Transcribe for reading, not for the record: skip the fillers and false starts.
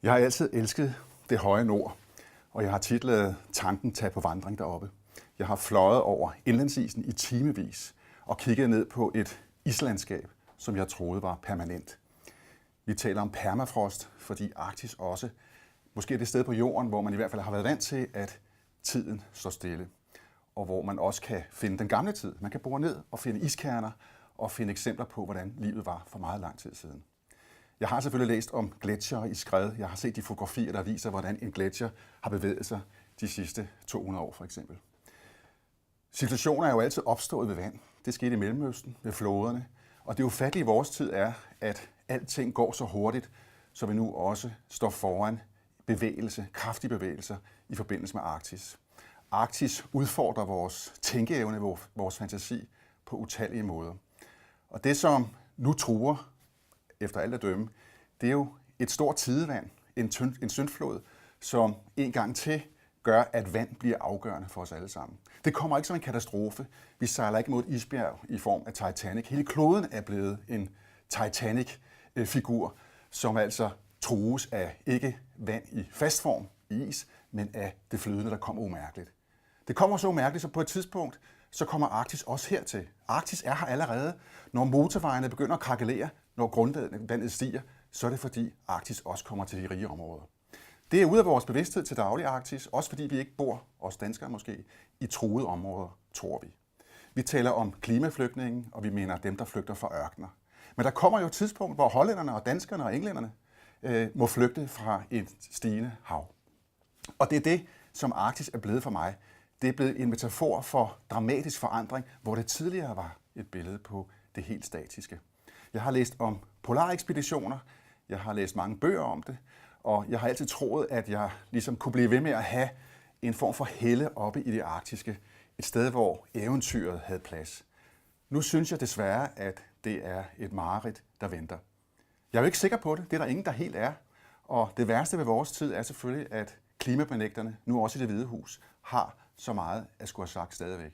Jeg har altid elsket det høje nord, og jeg har tit ladet tanken tage på vandring deroppe. Jeg har fløjet over indlandsisen i timevis og kigget ned på et islandskab, som jeg troede var permanent. Vi taler om permafrost, fordi Arktis også måske er det sted på jorden, hvor man i hvert fald har været vant til, at tiden står stille. Og hvor man også kan finde den gamle tid. Man kan bore ned og finde iskerner og finde eksempler på, hvordan livet var for meget lang tid siden. Jeg har selvfølgelig læst om gletsjere i skred. Jeg har set de fotografier, der viser, hvordan en gletsjer har bevæget sig de sidste 200 år for eksempel. Civilisationer er jo altid opstået ved vand. Det skete i Mellemøsten, ved floderne. Og det ufattelige i vores tid er, at alting går så hurtigt, så vi nu også står foran bevægelse, kraftige bevægelser i forbindelse med Arktis. Arktis udfordrer vores tænkeevne, vores fantasi på utallige måder. Og det, som nu truer, efter alt at dømme, det er jo et stort tidevand, en syndflod, som en gang til gør, at vand bliver afgørende for os alle sammen. Det kommer ikke som en katastrofe. Vi sejler ikke mod et isbjerg i form af Titanic. Hele kloden er blevet en Titanic-figur, som altså trues af ikke vand i fast form, is, men af det flydende, der kommer umærkeligt. Det kommer så umærkeligt, så på et tidspunkt, så kommer Arktis også hertil. Arktis er her allerede. Når motorvejene begynder at krakelere, når grundvandet stiger, så er det fordi Arktis også kommer til de rige områder. Det er ude af vores bevidsthed til daglig Arktis, også fordi vi ikke bor, os danskere måske, i truede områder, tror vi. Vi taler om klimaflygtninge, og vi mener dem, der flygter fra ørkener. Men der kommer jo et tidspunkt, hvor hollænderne og danskerne og englænderne må flygte fra et stigende hav. Og det er det, som Arktis er blevet for mig. Det er blevet en metafor for dramatisk forandring, hvor det tidligere var et billede på det helt statiske. Jeg har læst om polarekspeditioner, jeg har læst mange bøger om det, og jeg har altid troet, at jeg ligesom kunne blive ved med at have en form for helle oppe i det arktiske. Et sted, hvor eventyret havde plads. Nu synes jeg desværre, at det er et mareridt, der venter. Jeg er jo ikke sikker på det. Det er der ingen, der helt er. Og det værste ved vores tid er selvfølgelig, at klimabenægterne, nu også i Det Hvide Hus, har så meget at skulle have sagt stadigvæk.